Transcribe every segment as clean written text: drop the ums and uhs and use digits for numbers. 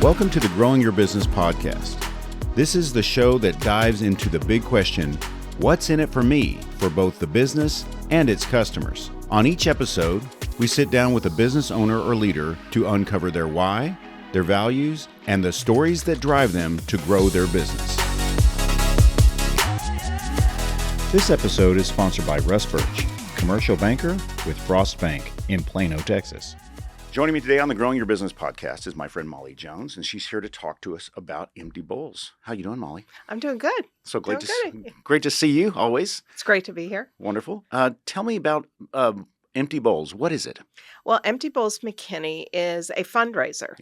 Welcome to the Growing Your Business podcast. This is the show that dives into the big question, what's in it for me, for both the business and its customers? On each episode, we sit down with a business owner or leader to uncover their why, their values, and the stories that drive them to grow their business. This episode is sponsored by Russ Birch, commercial banker with Frost Bank in Plano, Texas. Joining me today on the Growing Your Business podcast is my friend Molly Jones, and she's here to talk to us about Empty Bowls. How you doing, Molly? I'm doing good. So great to see you always. It's great to be here. Wonderful. Tell me about Empty Bowls. What is it? Well, Empty Bowls McKinney is a fundraiser,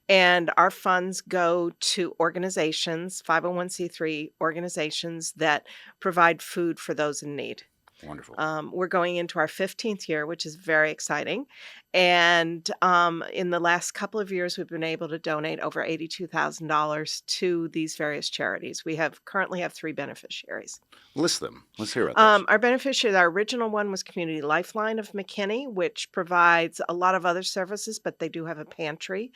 and our funds go to organizations, 501c3 organizations that provide food for those in need. Wonderful. We're going into our 15th year, which is very exciting. And in the last couple of years, we've been able to donate over $82,000 to these various charities. We currently have 3 beneficiaries. List them. Let's hear about those. Our beneficiary, our original one was Community Lifeline of McKinney, which provides a lot of other services, but they do have a pantry.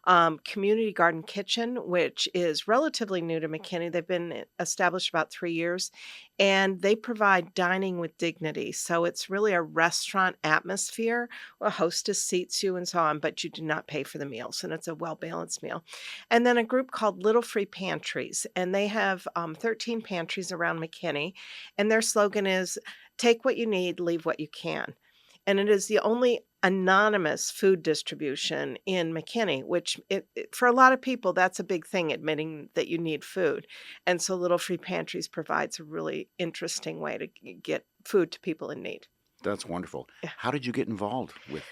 Community Garden Kitchen, which is relatively new to McKinney. They've been established about 3 years, and they provide dining with dignity. So it's really a restaurant atmosphere. A hostess seats you and so on, but you do not pay for the meals, and it's a well-balanced meal. And then a group called Little Free Pantries, and they have 13 pantries around McKinney, and their slogan is, take what you need, leave what you can. And it is the only anonymous food distribution in McKinney, which for a lot of people, that's a big thing, admitting that you need food. And so Little Free Pantries provides a really interesting way to get food to people in need. That's wonderful. How did you get involved with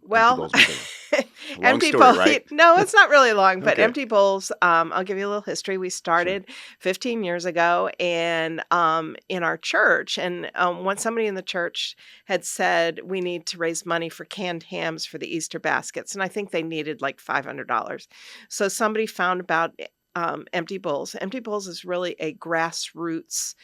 well, Empty Bowls? Empty story, Bowls, right? No, it's not really long, but Okay. Empty Bowls, I'll give you a little history. We started 15 years ago and in our church, and when somebody in the church had said, we need to raise money for canned hams for the Easter baskets, and I think they needed like $500. So somebody found about Empty Bowls. Empty Bowls is really a grassroots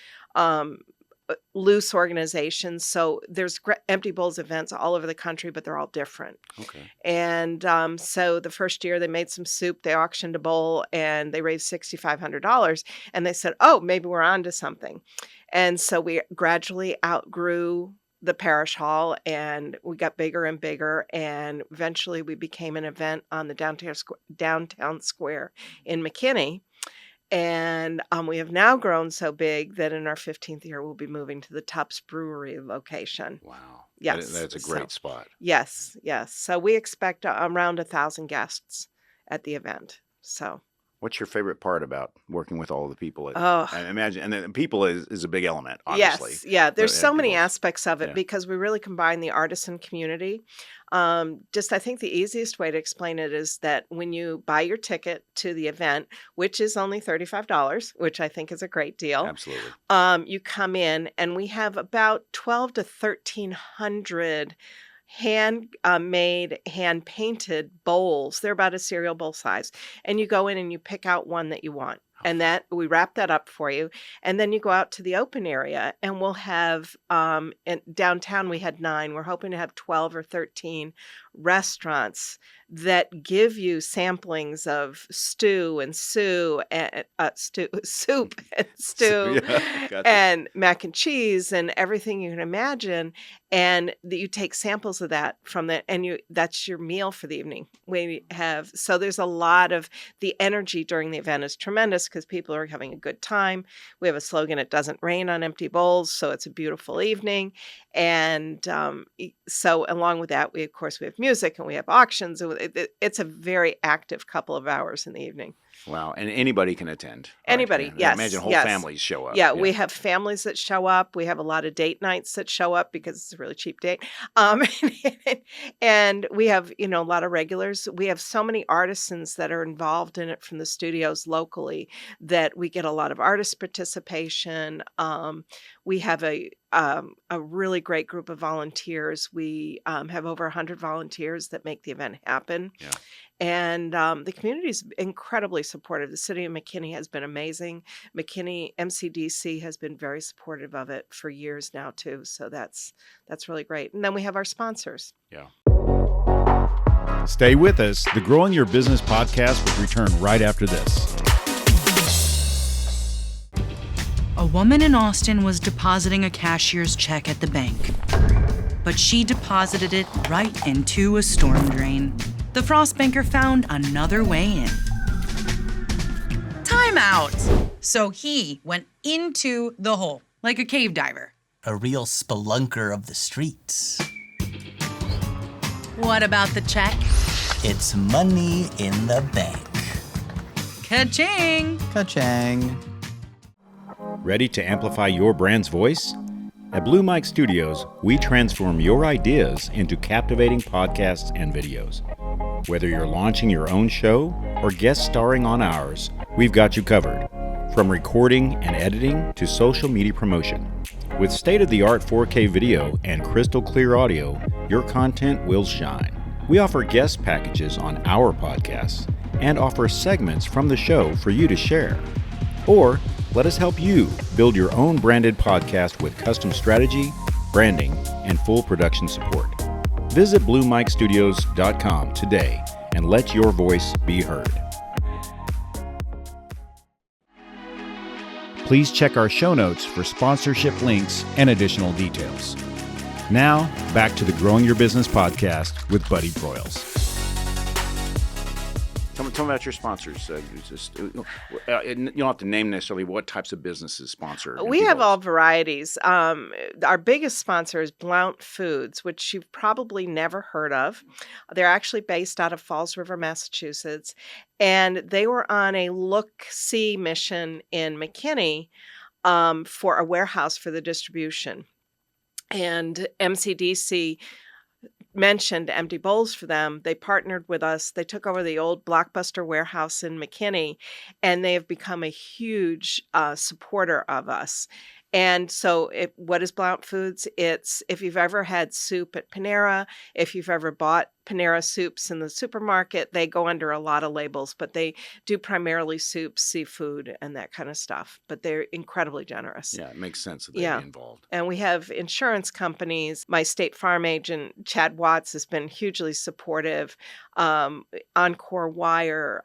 loose organizations. So there's Empty Bowls events all over the country, but they're all different. Okay. And so the first year they made some soup, they auctioned a bowl, and they raised $6,500. And they said, oh, maybe we're on to something. And so we gradually outgrew the parish hall, and we got bigger and bigger. And eventually we became an event on the downtown square in McKinney. And we have now grown so big that in our 15th year, we'll be moving to the TUPPS Brewery location. Wow. Yes. That's a great spot. Yes. So we expect around 1,000 guests at the event. So. What's your favorite part about working with all the people? Oh. I imagine, and then people is a big element, obviously. Yes. Yeah. There's so many Bowls. aspects of it because we really combine the artisan community. I think the easiest way to explain it is that when you buy your ticket to the event, which is only $35, which I think is a great deal. Absolutely. You come in, and we have about 12 to 1,300 hand-made, hand-painted bowls. They're about a cereal bowl size. And you go in and you pick out one that you want. And that we wrap that up for you. And then you go out to the open area, and we'll have, in downtown we had 9. We're hoping to have 12 or 13 restaurants that give you samplings of soup and stew and mac and cheese and everything you can imagine. And that you take samples of that from that, and that's your meal for the evening. So there's a lot of the energy during the event is tremendous because people are having a good time. We have a slogan, it doesn't rain on Empty Bowls, so it's a beautiful evening. And so along with that, we have music and we have auctions. It's a very active couple of hours in the evening. Wow. And anybody can attend. Anybody, right? yes. I imagine whole families show up. Yeah, we have families that show up. We have a lot of date nights that show up because it's a really cheap date. And we have, a lot of regulars. We have so many artisans that are involved in it from the studios locally that we get a lot of artist participation. We have a really great group of volunteers. We have over 100 volunteers that make the event happen. Yeah. And the community is incredibly supportive. The city of McKinney has been amazing. McKinney MCDC has been very supportive of it for years now too. So that's really great. And then we have our sponsors. Yeah. Stay with us. The Growing Your Business podcast will return right after this. A woman in Austin was depositing a cashier's check at the bank, but she deposited it right into a storm drain. The frost banker found another way in. Time out! So he went into the hole, like a cave diver. A real spelunker of the streets. What about the check? It's money in the bank. Ka-ching! Ka-chang. Ready to amplify your brand's voice? At Blue Mike Studios, we transform your ideas into captivating podcasts and videos. Whether you're launching your own show or guest starring on ours, we've got you covered. From recording and editing to social media promotion. With state-of-the-art 4K video and crystal clear audio, your content will shine. We offer guest packages on our podcasts and offer segments from the show for you to share. Or let us help you build your own branded podcast with custom strategy, branding, and full production support. Visit BlueMikeStudios.com today and let your voice be heard. Please check our show notes for sponsorship links and additional details. Now, back to the Growing Your Business podcast with Buddy Broyles. Tell me about your sponsors. You don't have to name necessarily what types of businesses sponsor. We have all varieties. Our biggest sponsor is Blount Foods, which you've probably never heard of. They're actually based out of Falls River, Massachusetts, and they were on a look-see mission in McKinney for a warehouse for the distribution. And MCDC mentioned Empty Bowls for them. They partnered with us. They took over the old Blockbuster warehouse in McKinney, and they have become a huge supporter of us. And so what is Blount Foods? It's if you've ever had soup at Panera, if you've ever bought Panera soups in the supermarket, they go under a lot of labels, but they do primarily soups, seafood, and that kind of stuff. But they're incredibly generous. Yeah, it makes sense that they'd be involved. And we have insurance companies. My State Farm agent, Chad Watts, has been hugely supportive. Encore Wire,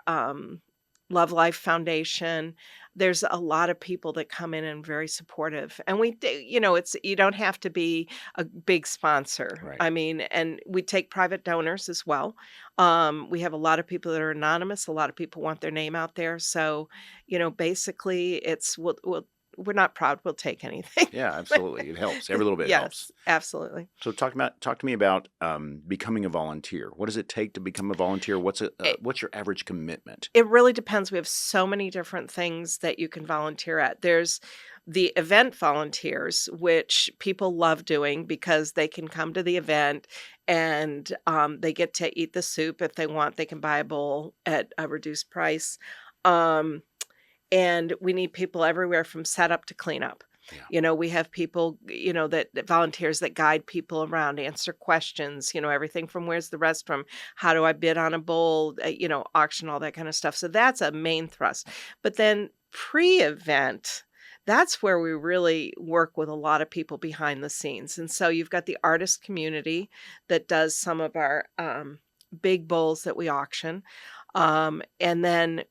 Love Life Foundation. There's a lot of people that come in and very supportive. And we, you don't have to be a big sponsor. Right. I mean, and we take private donors as well. We have a lot of people that are anonymous. A lot of people want their name out there. So, basically it's, we're not proud. We'll take anything. Yeah, absolutely. It helps. Every little bit helps. Yes, absolutely. So talk to me about becoming a volunteer. What does it take to become a volunteer? What's your average commitment? It really depends. We have so many different things that you can volunteer at. There's the event volunteers, which people love doing because they can come to the event and they get to eat the soup. If they want, they can buy a bowl at a reduced price. And we need people everywhere from setup to cleanup. Yeah. We have people, that volunteers that guide people around, answer questions, everything from where's the restroom, how do I bid on a bowl, auction, all that kind of stuff. So that's a main thrust. But then pre-event, that's where we really work with a lot of people behind the scenes. And so you've got the artist community that does some of our big bowls that we auction. And then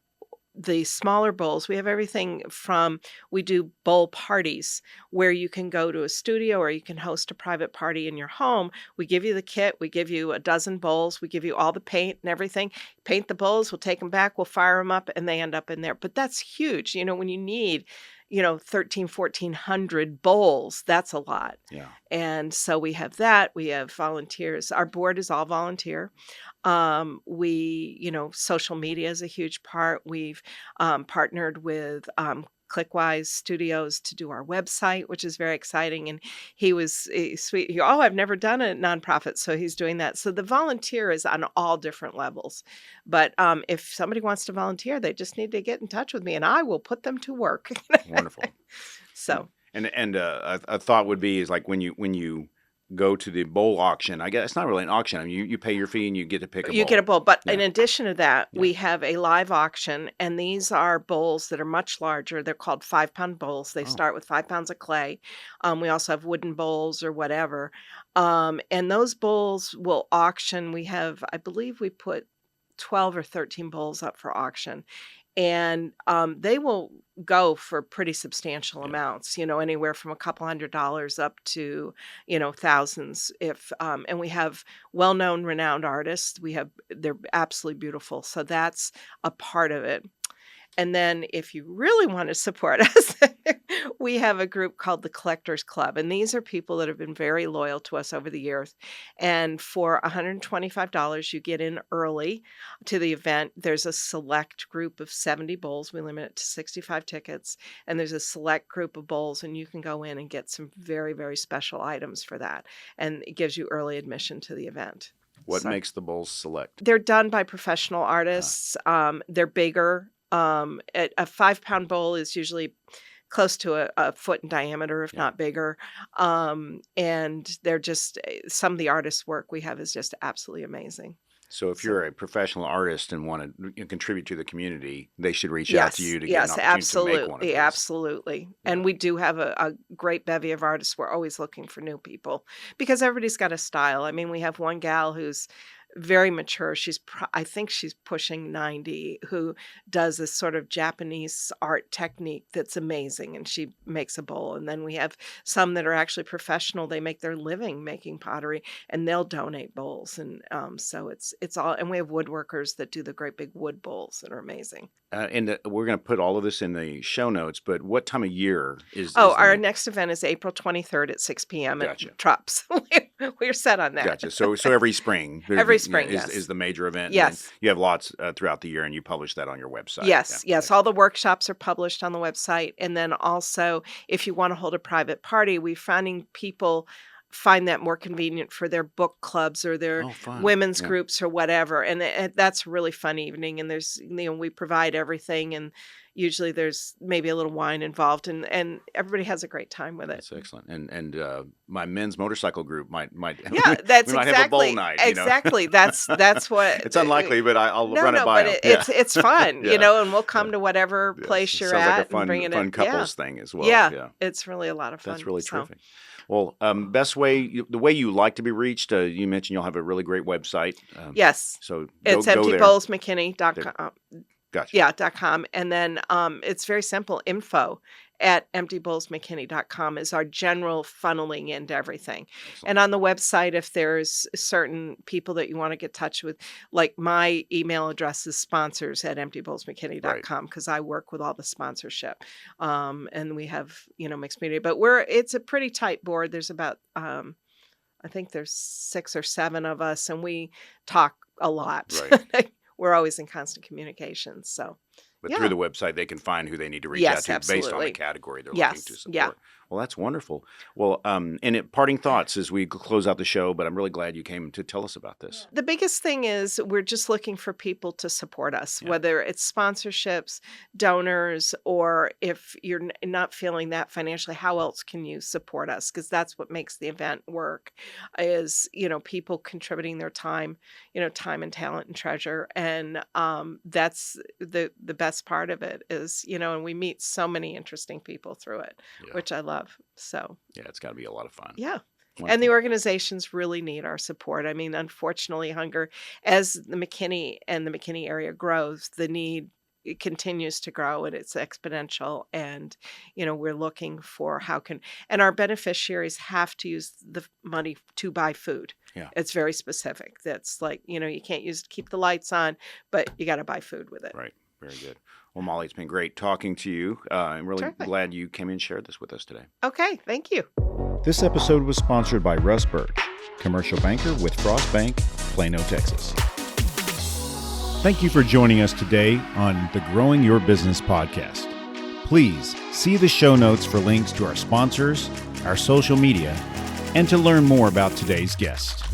the smaller bowls, we have everything from, we do bowl parties where you can go to a studio or you can host a private party in your home. We give you the kit. We give you a dozen bowls. We give you all the paint and everything. Paint the bowls. We'll take them back. We'll fire them up and they end up in there. But that's huge. When you need, 1,400 bowls, that's a lot. Yeah. And so we have that. We have volunteers. Our board is all volunteer. Social media is a huge part. We've partnered with Clickwise Studios to do our website, which is very exciting. And he was sweet. I've never done a nonprofit, so he's doing that. So the volunteer is on all different levels. But if somebody wants to volunteer, they just need to get in touch with me, and I will put them to work. Wonderful. So. And a thought would be is like when you go to the bowl auction. I guess it's not really an auction. I mean, you pay your fee and you get to pick a bowl. You get a bowl. But in Yeah. addition to that, Yeah. we have a live auction, and these are bowls that are much larger. They're called 5-pound bowls. They Oh. start with 5 pounds of clay. We also have wooden bowls or whatever. And those bowls will auction. We have, I believe we put 12 or 13 bowls up for auction. And they will go for pretty substantial Yeah. amounts, anywhere from a couple $100 up to, thousands. And we have well-known, renowned artists. They're absolutely beautiful. So that's a part of it. And then if you really want to support us, we have a group called the Collectors Club. And these are people that have been very loyal to us over the years. And for $125, you get in early to the event. There's a select group of 70 bowls. We limit it to 65 tickets. And there's a select group of bowls, and you can go in and get some very, very special items for that. And it gives you early admission to the event. What So- makes the bowls select? They're done by professional artists. They're bigger. A 5-pound bowl is usually close to a foot in diameter, if Yeah. not bigger. And they're just some of the artists' work we have is just absolutely amazing. So if So- you're a professional artist and want to contribute to the community, they should reach out to you to get yes, an opportunity to make one of absolutely, these. absolutely. And we do have a great bevy of artists. We're always looking for new people because everybody's got a style. I mean, we have one gal who's very mature. I think she's pushing 90, who does this sort of Japanese art technique that's amazing, and she makes a bowl. And then we have some that are actually professional. They make their living making pottery, and they'll donate bowls. And so it's all. And we have woodworkers that do the great big wood bowls that are amazing. We're going to put all of this in the show notes, but what time of year is Our next event is April 23rd at 6 p.m. Gotcha. at TUPPS. We're set on that. Gotcha. So every spring, Every spring, is, yes. is the major event. and Yes. then you have lots throughout the year, and you publish that on your website. Yes, Yeah. yes. All the workshops are published on the website. And then also, if you want to hold a private party, we're finding people find that more convenient for their book clubs or their Oh, fun. women's Yeah. groups or whatever. And that's a really fun evening. And we provide everything. And usually there's maybe a little wine involved, and everybody has a great time with it. That's excellent. And my men's motorcycle group might Yeah, that's we might exactly have a bowl night. exactly. That's what It's unlikely, but I'll No, run it no, by but them. it's fun, Yeah. and we'll come to whatever Yes. place It you're sounds at like a fun, and bring it fun in. couples thing as well. Yeah, it's really a lot of fun. That's really so. terrific. Well, best way, the way you like to be reached, you mentioned you'll have a really great website. Yes, So it's go there. emptybowlsmckinney.com. Gotcha. Yeah, .com. And then it's very simple. info@emptybowlsmckinney.com is our general funneling into everything. Excellent. And on the website, if there's certain people that you want to get in touch with, like my email address is sponsors@emptybowlsmckinney.com because I work with all the sponsorship. And we have, mixed media. But it's a pretty tight board. There's about, I think there's 6 or 7 of us, and we talk a lot. Right. We're always in constant communication. So, But yeah. through the website, they can find who they need to reach Yes, out to based on the absolutely. category they're Yes, looking to support. yeah. Well, that's wonderful. Well, parting thoughts as we close out the show, but I'm really glad you came to tell us about this. The biggest thing is we're just looking for people to support us, Yeah. whether it's sponsorships, donors, or if you're not feeling that financially, how else can you support us? Because that's what makes the event work is, people contributing their time, time and talent and treasure. And that's the best part of it is, and we meet so many interesting people through it, Yeah. which I love. So, Yeah, it's got to be a lot of fun. yeah. Wonderful. And the organizations really need our support. I mean, unfortunately, hunger, as the McKinney and the McKinney area grows, the need it continues to grow and it's exponential. And, we're looking for and our beneficiaries have to use the money to buy food. Yeah. It's very specific. That's like, you can't use it to keep the lights on, but you got to buy food with it. Right. Very good. Well, Molly, it's been great talking to you. I'm really Terrific. glad you came in and shared this with us today. Okay. Thank you. This episode was sponsored by Russ Birch, commercial banker with Frost Bank, Plano, Texas. Thank you for joining us today on the Growing Your Business podcast. Please see the show notes for links to our sponsors, our social media, and to learn more about today's guest.